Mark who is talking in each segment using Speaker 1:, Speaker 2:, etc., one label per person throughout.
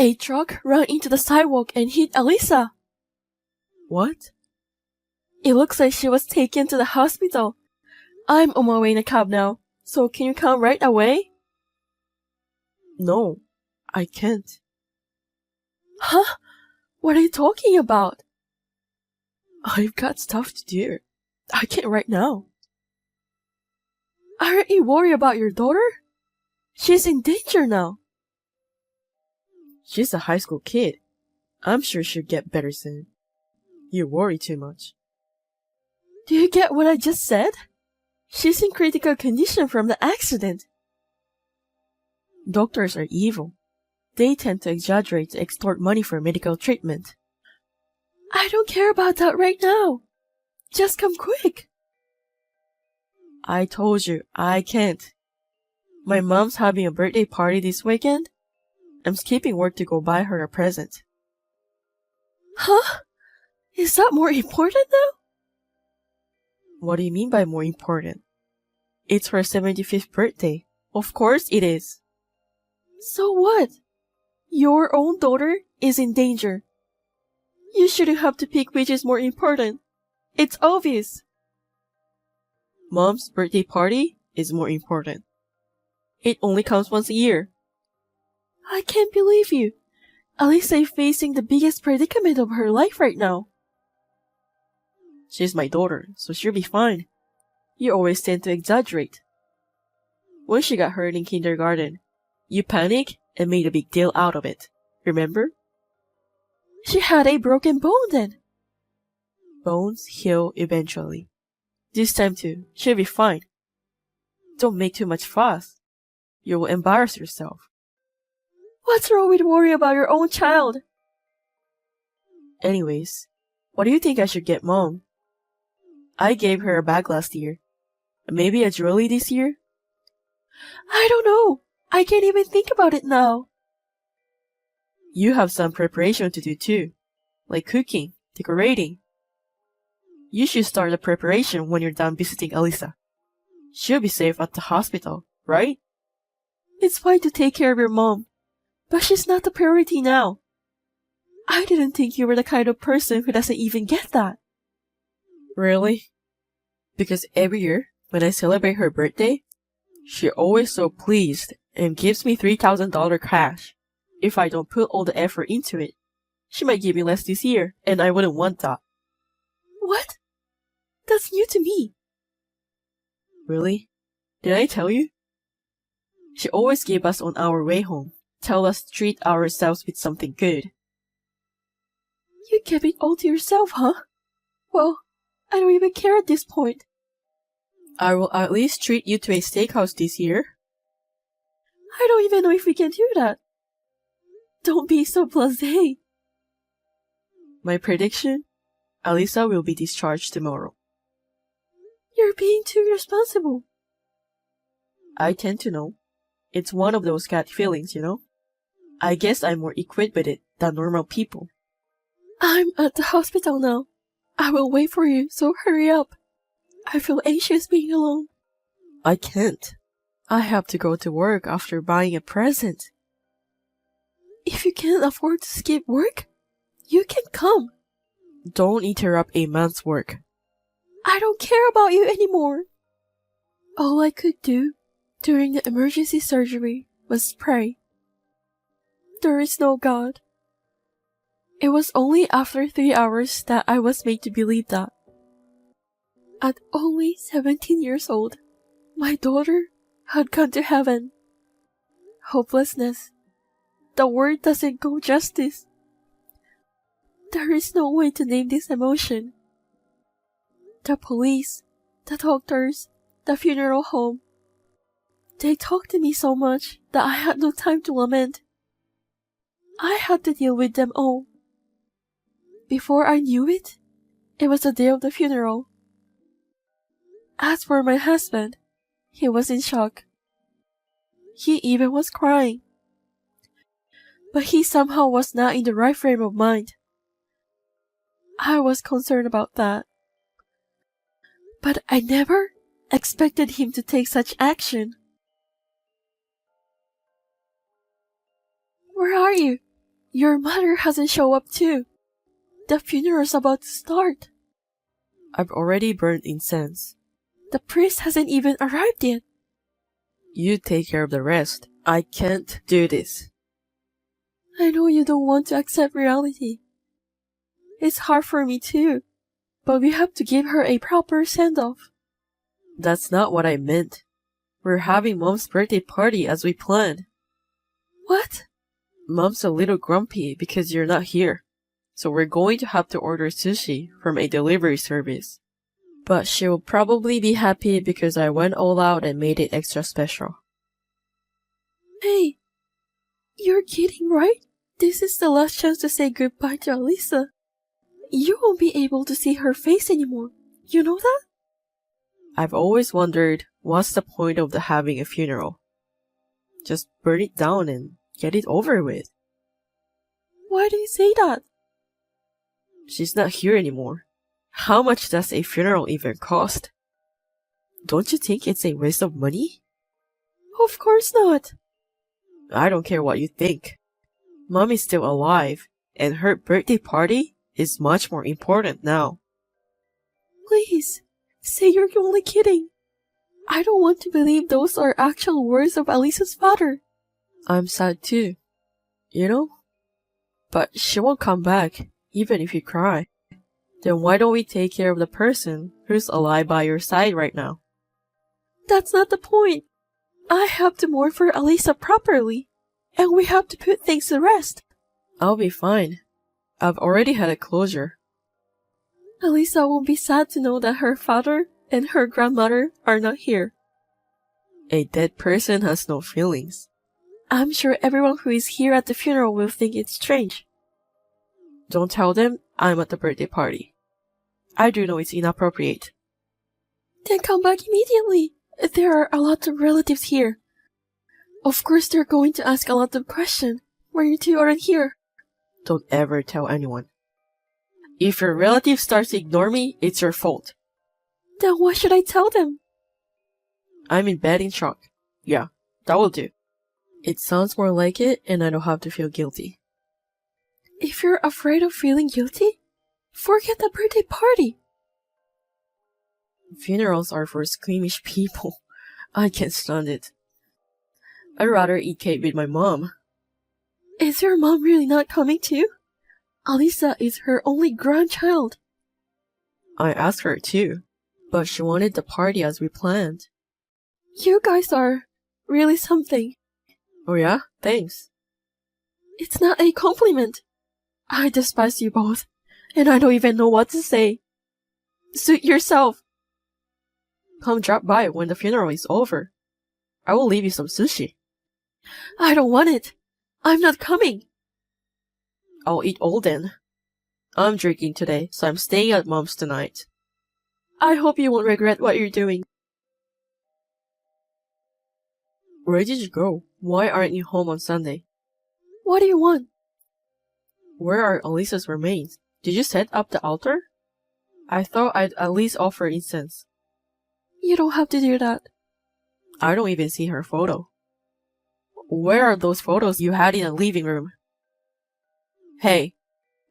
Speaker 1: A truck ran into the sidewalk and hit Elisa.
Speaker 2: What?
Speaker 1: It looks like she was taken to the hospital. I'm on my way in a cab now, so can you come right away?
Speaker 2: No, I can't.
Speaker 1: Huh? What are you talking about?
Speaker 2: I've got stuff to do. I can't right now.
Speaker 1: Aren't you worried about your daughter? She's in danger now.
Speaker 2: She's a high school kid. I'm sure she'll get better soon. You worry too much.
Speaker 1: Do you get what I just said? She's in critical condition from the accident.
Speaker 2: Doctors are evil. They tend to exaggerate to extort money for medical treatment.
Speaker 1: I don't care about that right now. Just come quick.
Speaker 2: I told you, I can't. My mom's having a birthday party this weekend. I'm skipping work to go buy her a present.
Speaker 1: Huh? Is that more important now?
Speaker 2: What do you mean by more important? It's her 75th birthday. Of course it is.
Speaker 1: So what? Your own daughter is in danger. You shouldn't have to pick which is more important. It's obvious.
Speaker 2: Mom's birthday party is more important. It only comes once a year.
Speaker 1: I can't believe you. Elisa is facing the biggest predicament of her life right now.
Speaker 2: She's my daughter, so she'll be fine. You always tend to exaggerate. When she got hurt in kindergarten, you panicked and made a big deal out of it. Remember?
Speaker 1: She had a broken bone then.
Speaker 2: Bones heal eventually. This time too, she'll be fine. Don't make too much fuss. You will embarrass yourself.
Speaker 1: What's wrong with worrying about your own child?
Speaker 2: Anyways, what do you think I should get Mom? I gave her a bag last year. Maybe a jewelry this year?
Speaker 1: I don't know. I can't even think about it now.
Speaker 2: You have some preparation to do too, like cooking, decorating. You should start the preparation when you're done visiting Elisa. She'll be safe at the hospital, right?
Speaker 1: It's fine to take care of your mom, but she's not the priority now. I didn't think you were the kind of person who doesn't even get that.
Speaker 2: Really? Because every year, when I celebrate her birthday, she's always so pleased and gives me $3,000 cash. If I don't put all the effort into it, she might give me less this year, and I wouldn't want that.
Speaker 1: What? That's new to me.
Speaker 2: Really? Did I tell you? She always gave us on our way home, tell us to treat ourselves with something good.
Speaker 1: You kept it all to yourself, huh? Well, I don't even care at this point.
Speaker 2: I will at least treat you to a steakhouse this year.
Speaker 1: I don't even know if we can do that. Don't be so blasé.
Speaker 2: My prediction? Elisa will be discharged tomorrow.
Speaker 1: You're being too irresponsible.
Speaker 2: I tend to know. It's one of those gut feelings, you know? I guess I'm more equipped with it than normal people.
Speaker 1: I'm at the hospital now. I will wait for you, so hurry up. I feel anxious being alone.
Speaker 2: I can't. I have to go to work after buying a present.
Speaker 1: If you can't afford to skip work, you can come.
Speaker 2: Don't interrupt a man's work.
Speaker 1: I don't care about you anymore. All I could do during the emergency surgery was pray. There is no God. It was only after 3 hours that I was made to believe that. At only 17 years old, my daughter had gone to heaven. Hopelessness. The word doesn't go justice. There is no way to name this emotion. The police, the doctors, the funeral home. They talked to me so much that I had no time to lament. I had to deal with them all. Before I knew it, it was the day of the funeral. As for my husband, he was in shock. He even was crying. But he somehow was not in the right frame of mind. I was concerned about that. But I never expected him to take such action. Where are you? Your mother hasn't shown up too. The funeral's about to start.
Speaker 2: I've already burned incense.
Speaker 1: The priest hasn't even arrived yet.
Speaker 2: You take care of the rest. I can't do this.
Speaker 1: I know you don't want to accept reality. It's hard for me too, but we have to give her a proper send-off.
Speaker 2: That's not what I meant. We're having Mom's birthday party as we planned.
Speaker 1: What?
Speaker 2: Mom's a little grumpy because you're not here, so we're going to have to order sushi from a delivery service. But she'll probably be happy because I went all out and made it extra special.
Speaker 1: Hey, you're kidding, right? This is the last chance to say goodbye to Alisa. You won't be able to see her face anymore. You know that?
Speaker 2: I've always wondered, what's the point of having a funeral? Just burn it down and get it over with.
Speaker 1: Why do you say that?
Speaker 2: She's not here anymore. How much does a funeral even cost? Don't you think it's a waste of money?
Speaker 1: Of course not.
Speaker 2: I don't care what you think. Mom is still alive, and her birthday party is much more important now.
Speaker 1: Please, say you're only kidding. I don't want to believe those are actual words of Alisa's father.
Speaker 2: I'm sad too, you know? But she won't come back, even if you cry. Then why don't we take care of the person who's alive by your side right now?
Speaker 1: That's not the point. I have to mourn for Alisa properly, and we have to put things to rest.
Speaker 2: I'll be fine. I've already had a closure.
Speaker 1: Alisa won't be sad to know that her father and her grandmother are not here.
Speaker 2: A dead person has no feelings.
Speaker 1: I'm sure everyone who is here at the funeral will think it's strange.
Speaker 2: Don't tell them I'm at the birthday party. I do know it's inappropriate.
Speaker 1: Then come back immediately. There are a lot of relatives here. Of course they're going to ask a lot of questions why you two aren't here.
Speaker 2: Don't ever tell anyone. If your relative starts to ignore me, it's your fault.
Speaker 1: Then why should I tell them?
Speaker 2: I'm in bed in shock. Yeah, that will do. It sounds more like it, and I don't have to feel guilty.
Speaker 1: If you're afraid of feeling guilty, forget the birthday party.
Speaker 2: Funerals are for squeamish people. I can't stand it. I'd rather eat cake with my mom.
Speaker 1: Is your mom really not coming too? Alisa is her only grandchild.
Speaker 2: I asked her too, but she wanted the party as we planned.
Speaker 1: You guys are really something.
Speaker 2: Oh yeah? Thanks.
Speaker 1: It's not a compliment. I despise you both, and I don't even know what to say. Suit yourself.
Speaker 2: Come drop by when the funeral is over. I will leave you some sushi.
Speaker 1: I don't want it. I'm not coming.
Speaker 2: I'll eat all then. I'm drinking today, so I'm staying at Mom's tonight.
Speaker 1: I hope you won't regret what you're doing.
Speaker 2: Where did you go? Why aren't you home on Sunday?
Speaker 1: What do you want?
Speaker 2: Where are Alisa's remains? Did you set up the altar? I thought I'd at least offer incense.
Speaker 1: You don't have to do that.
Speaker 2: I don't even see her photo. Where are those photos you had in the living room? Hey,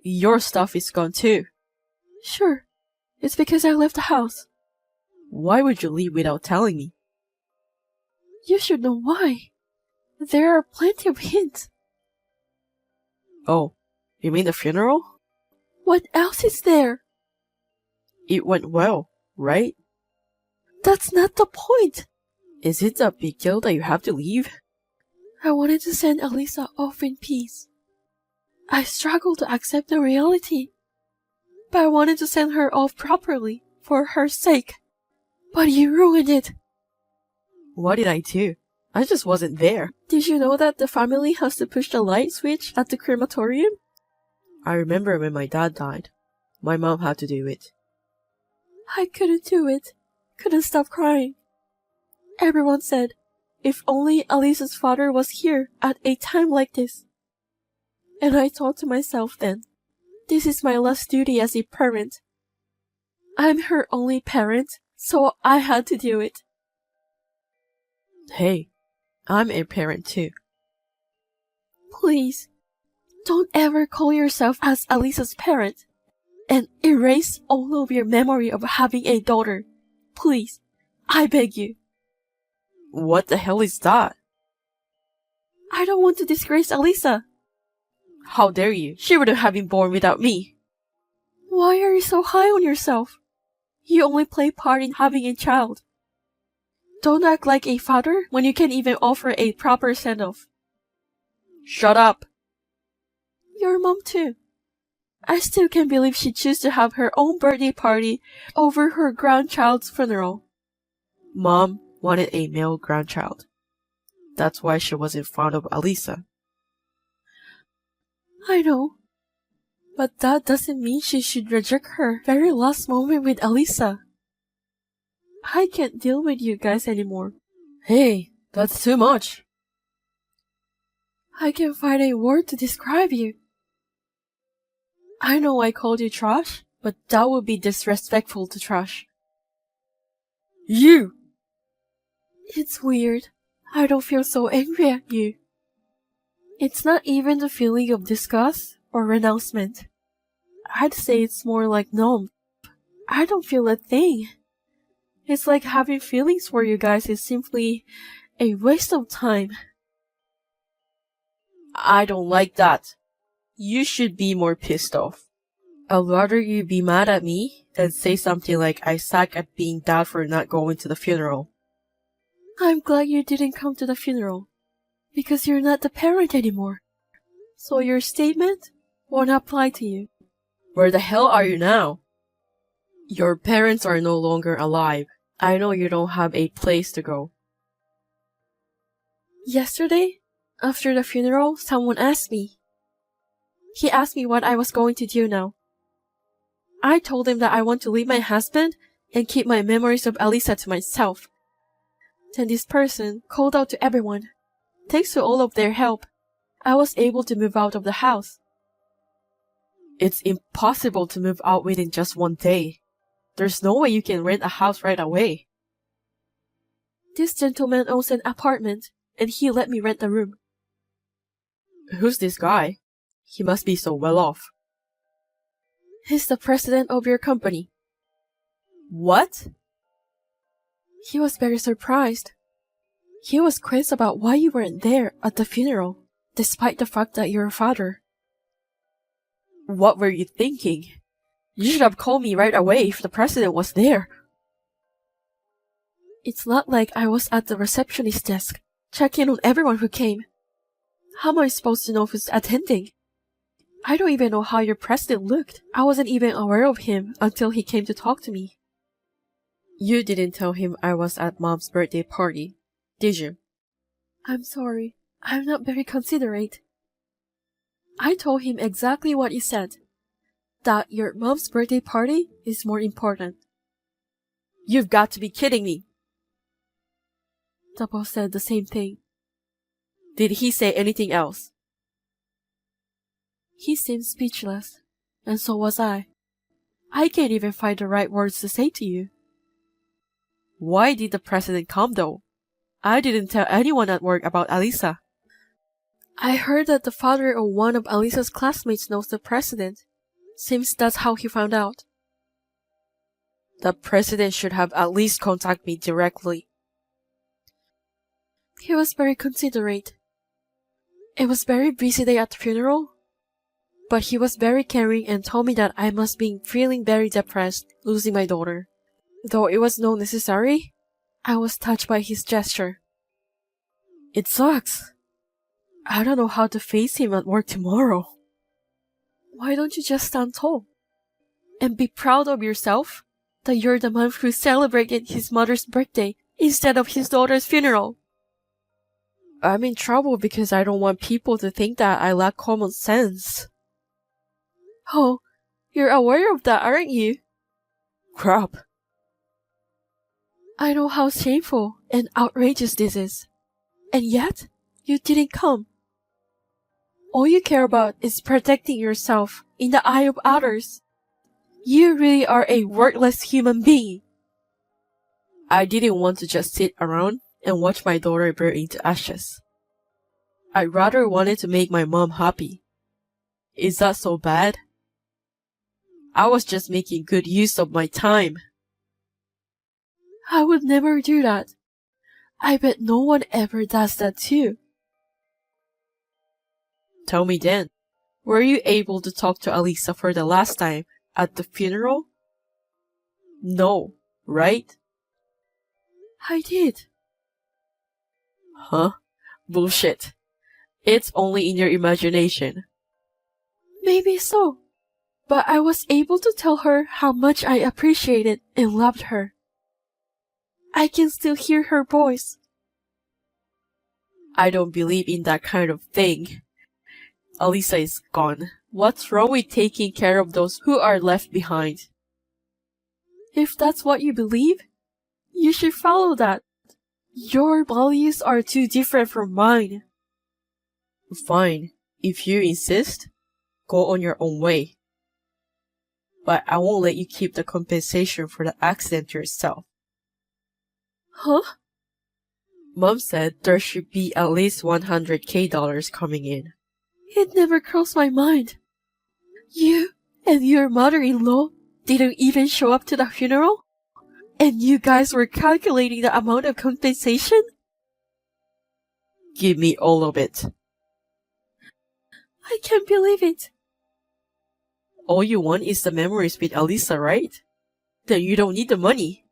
Speaker 2: your stuff is gone too.
Speaker 1: Sure. It's because I left the house.
Speaker 2: Why would you leave without telling me?
Speaker 1: You should know why. There are plenty of hints.
Speaker 2: Oh, you mean the funeral?
Speaker 1: What else is there?
Speaker 2: It went well, right?
Speaker 1: That's not the point.
Speaker 2: Is it a big deal that you have to leave?
Speaker 1: I wanted to send Alisa off in peace. I struggled to accept the reality. But I wanted to send her off properly, for her sake. But you ruined it.
Speaker 2: What did I do? I just wasn't there.
Speaker 1: Did you know that the family has to push the light switch at the crematorium?
Speaker 2: I remember when my dad died. My mom had to do it.
Speaker 1: I couldn't do it. Couldn't stop crying. Everyone said, if only Alisa's father was here at a time like this. And I thought to myself then, this is my last duty as a parent. I'm her only parent, so I had to do it.
Speaker 2: Hey, I'm a parent too.
Speaker 1: Please, Don't ever call yourself as Alisa's parent and erase all of your memory of having a daughter. Please, I beg you.
Speaker 2: What the hell is that?
Speaker 1: I don't want to disgrace Alisa.
Speaker 2: How dare you? She wouldn't have been born without me.
Speaker 1: Why are you so high on yourself? You only play part in having a child. Don't act like a father when you can't even offer a proper send-off.
Speaker 2: Shut up.
Speaker 1: Your mom too. I still can't believe she chose to have her own birthday party over her grandchild's funeral.
Speaker 2: Mom wanted a male grandchild. That's why she wasn't fond of Alisa.
Speaker 1: I know. But that doesn't mean she should reject her very last moment with Alisa. I can't deal with you guys anymore.
Speaker 2: Hey, that's too much.
Speaker 1: I can't find a word to describe you. I know I called you trash, but that would be disrespectful to trash.
Speaker 2: You!
Speaker 1: It's weird. I don't feel so angry at you. It's not even the feeling of disgust or renouncement. I'd say it's more like numb. I don't feel a thing. It's like having feelings for you guys is simply a waste of time.
Speaker 2: I don't like that. You should be more pissed off. I'd rather you be mad at me than say something like I suck at being dad for not going to the funeral.
Speaker 1: I'm glad you didn't come to the funeral, because you're not the parent anymore. So your statement won't apply to you.
Speaker 2: Where the hell are you now? Your parents are no longer alive. I know you don't have a place to go.
Speaker 1: Yesterday, after the funeral, someone asked me. He asked me what I was going to do now. I told him that I want to leave my husband and keep my memories of Alisa to myself. Then this person called out to everyone. Thanks to all of their help, I was able to move out of the house.
Speaker 2: It's impossible to move out within just one day. There's no way you can rent a house right away.
Speaker 1: This gentleman owns an apartment, and he let me rent the room.
Speaker 2: Who's this guy? He must be so well off.
Speaker 1: He's the president of your company.
Speaker 2: What?
Speaker 1: He was very surprised. He was quizzed about why you weren't there at the funeral, despite the fact that you're a father.
Speaker 2: What were you thinking? You should have called me right away if the president was there.
Speaker 1: It's not like I was at the receptionist desk, checking on everyone who came. How am I supposed to know who's attending? I don't even know how your president looked. I wasn't even aware of him until he came to talk to me.
Speaker 2: You didn't tell him I was at Mom's birthday party, did you?
Speaker 1: I'm sorry. I'm not very considerate. I told him exactly what you said. That your mom's birthday party is more important.
Speaker 2: You've got to be kidding me.
Speaker 1: The boss said the same thing.
Speaker 2: Did he say anything else?
Speaker 1: He seemed speechless, and so was I. I can't even find the right words to say to you.
Speaker 2: Why did the president come though? I didn't tell anyone at work about Alisa.
Speaker 1: I heard that the father of one of Alisa's classmates knows the president. Seems that's how he found out.
Speaker 2: The president should have at least contacted me directly.
Speaker 1: He was very considerate. It was very busy day at the funeral, but he was very caring and told me that I must be feeling very depressed, losing my daughter. Though it was not necessary, I was touched by his gesture.
Speaker 2: It sucks.
Speaker 1: I don't know how to face him at work tomorrow. Why don't you just stand tall and be proud of yourself that you're the man who celebrated his mother's birthday instead of his daughter's funeral?
Speaker 2: I'm in trouble because I don't want people to think that I lack common sense.
Speaker 1: Oh, you're aware of that, aren't you?
Speaker 2: Crap.
Speaker 1: I know how shameful and outrageous this is. And yet, you didn't come. All you care about is protecting yourself in the eye of others. You really are a worthless human being.
Speaker 2: I didn't want to just sit around and watch my daughter burn into ashes. I rather wanted to make my mom happy. Is that so bad? I was just making good use of my time.
Speaker 1: I would never do that. I bet no one ever does that too.
Speaker 2: Tell me then, were you able to talk to Alisa for the last time at the funeral? No, right?
Speaker 1: I did.
Speaker 2: Huh? Bullshit. It's only in your imagination.
Speaker 1: Maybe so. But I was able to tell her how much I appreciated and loved her. I can still hear her voice.
Speaker 2: I don't believe in that kind of thing. Alisa is gone. What's wrong with taking care of those who are left behind?
Speaker 1: If that's what you believe, you should follow that. Your values are too different from mine.
Speaker 2: Fine, if you insist, go on your own way. But I won't let you keep the compensation for the accident yourself.
Speaker 1: Huh?
Speaker 2: Mom said there should be at least $100K coming in.
Speaker 1: It never crossed my mind. You and your mother-in-law didn't even show up to the funeral? And you guys were calculating the amount of compensation?
Speaker 2: Give me all of it.
Speaker 1: I can't believe it.
Speaker 2: All you want is the memories with Alisa, right? Then you don't need the money.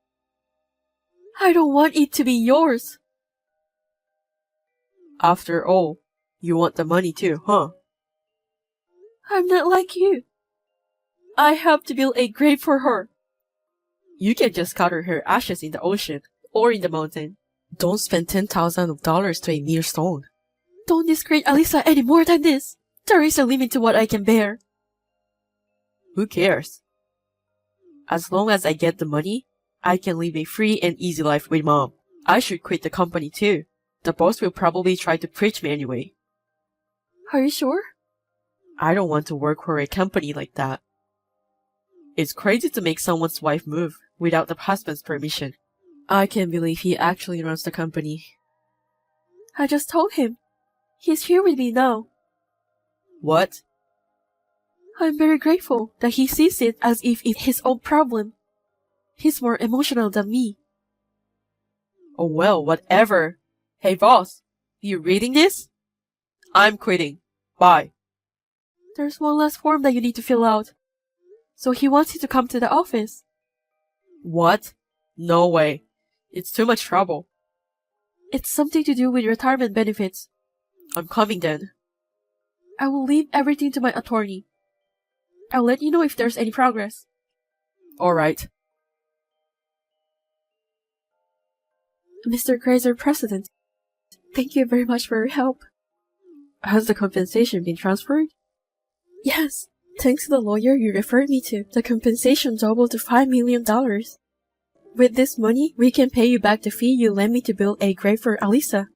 Speaker 1: I don't want it to be yours.
Speaker 2: After all, you want the money too, huh?
Speaker 1: I'm not like you. I have to build a grave for her.
Speaker 2: You can just scatter her ashes in the ocean or in the mountain. Don't spend $10,000 to a mere stone.
Speaker 1: Don't disgrace Alisa any more than this. There is a limit to what I can bear.
Speaker 2: Who cares? As long as I get the money, I can live a free and easy life with Mom. I should quit the company too. The boss will probably try to preach me anyway.
Speaker 1: Are you sure?
Speaker 2: I don't want to work for a company like that. It's crazy to make someone's wife move without the husband's permission. I can't believe he actually runs the company.
Speaker 1: I just told him. He's here with me now.
Speaker 2: What?
Speaker 1: I'm very grateful that he sees it as if it's his own problem. He's more emotional than me.
Speaker 2: Oh well, whatever. Hey boss, you reading this? I'm quitting. Bye.
Speaker 1: There's one last form that you need to fill out. So he wants you to come to the office.
Speaker 2: What? No way. It's too much trouble.
Speaker 1: It's something to do with retirement benefits.
Speaker 2: I'm coming then.
Speaker 1: I will leave everything to my attorney. I'll let you know if there's any progress.
Speaker 2: Alright.
Speaker 1: Mr. Kaiser President, thank you very much for your help.
Speaker 2: Has the compensation been transferred?
Speaker 1: Yes, thanks to the lawyer you referred me to, the compensation doubled to $5 million. With this money, we can pay you back the fee you lent me to build a grave for Alisa.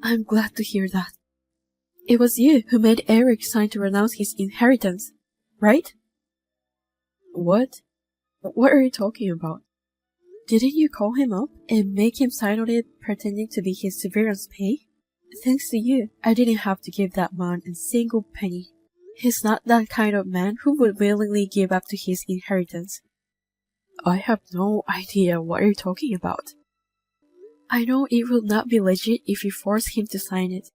Speaker 1: I'm glad to hear that. It was you who made Eric sign to renounce his inheritance, right?
Speaker 2: What? What are you talking about?
Speaker 1: Didn't you call him up and make him sign on it pretending to be his severance pay? Thanks to you, I didn't have to give that man a single penny. He's not that kind of man who would willingly give up to his inheritance.
Speaker 2: I have no idea what you're talking about.
Speaker 1: I know it will not be legit if you force him to sign it.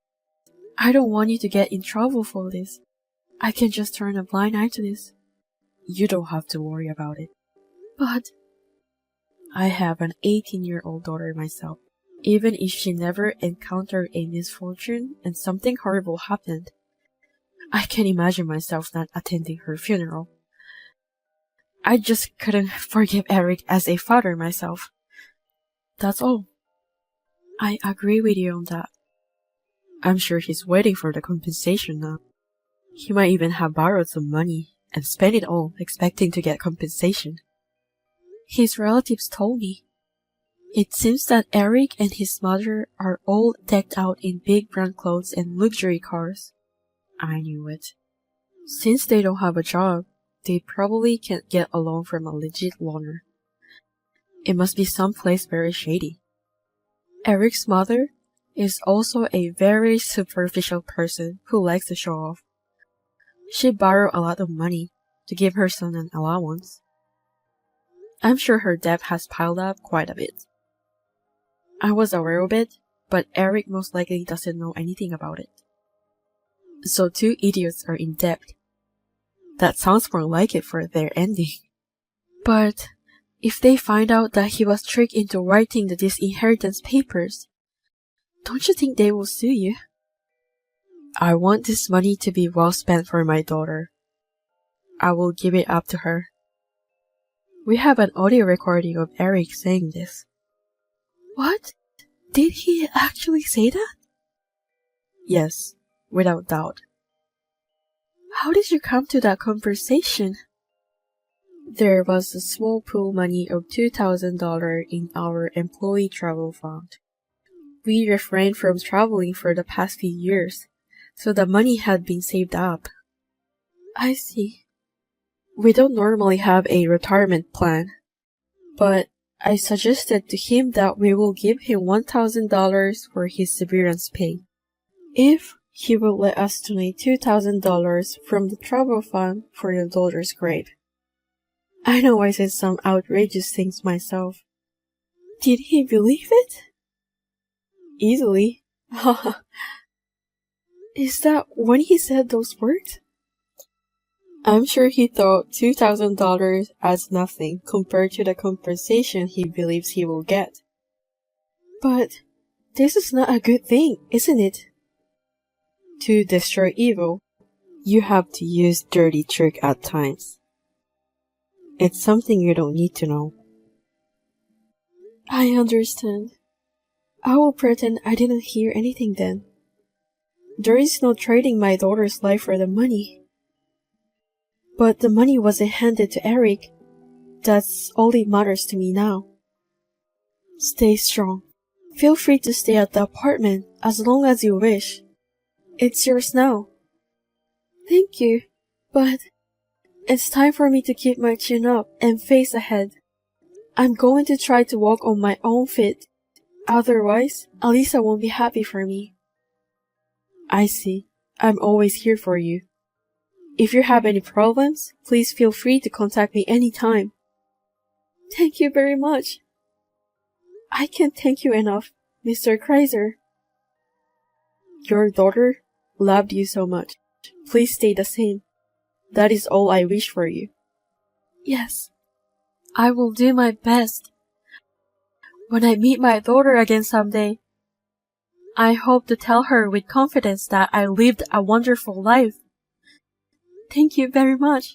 Speaker 1: I don't want you to get in trouble for this. I can just turn a blind eye to this.
Speaker 2: You don't have to worry about it.
Speaker 1: But
Speaker 2: I have an 18-year-old daughter myself. Even if she never encountered a misfortune and something horrible happened, I can imagine myself not attending her funeral. I just couldn't forgive Eric as a father myself. That's all.
Speaker 1: I agree with you on that.
Speaker 2: I'm sure he's waiting for the compensation now. He might even have borrowed some money and spent it all expecting to get compensation.
Speaker 1: His relatives told me. It seems that Eric and his mother are all decked out in big brand clothes and luxury cars.
Speaker 2: I knew it. Since they don't have a job, they probably can't get a loan from a legit loaner. It must be someplace very shady.
Speaker 1: Eric's mother
Speaker 2: is also a very superficial person who likes to show off. She borrowed a lot of money to give her son an allowance. I'm sure her debt has piled up quite a bit. I was aware of it, but Eric most likely doesn't know anything about it. So two idiots are in debt. That sounds more like it for their ending. But if they find out that he was tricked into writing the disinheritance papers, don't you think they will sue you? I want this money to be well spent for my daughter. I will give it up to her. We have an audio recording of Eric saying this.
Speaker 1: What? Did he actually say that?
Speaker 2: Yes, without doubt.
Speaker 1: How did you come to that conversation?
Speaker 2: There was a small pool money of $2,000 in our employee travel fund. We refrained from traveling for the past few years, so the money had been saved up.
Speaker 1: I see.
Speaker 2: We don't normally have a retirement plan, but I suggested to him that we will give him $1,000 for his severance pay, if he will let us donate $2,000 from the travel fund for your daughter's grave. I know I said some outrageous things myself.
Speaker 1: Did he believe it?
Speaker 2: Easily.
Speaker 1: Is that when he said those words?
Speaker 2: I'm sure he thought $2,000 as nothing compared to the compensation he believes he will get.
Speaker 1: But this is not a good thing, isn't it?
Speaker 2: To destroy evil, you have to use dirty trick at times. It's something you don't need to know.
Speaker 1: I understand. I will pretend I didn't hear anything then. There is no trading my daughter's life for the money. But the money wasn't handed to Eric. That's all that matters to me now. Stay strong. Feel free to stay at the apartment as long as you wish. It's yours now. Thank you, but it's time for me to keep my chin up and face ahead. I'm going to try to walk on my own feet. Otherwise, Alisa won't be happy for me.
Speaker 2: I see. I'm always here for you. If you have any problems, please feel free to contact me anytime.
Speaker 1: Thank you very much. I can't thank you enough, Mr. Kreiser.
Speaker 2: Your daughter loved you so much. Please stay the same. That is all I wish for you.
Speaker 1: Yes, I will do my best. When I meet my daughter again someday, I hope to tell her with confidence that I lived a wonderful life. Thank you very much.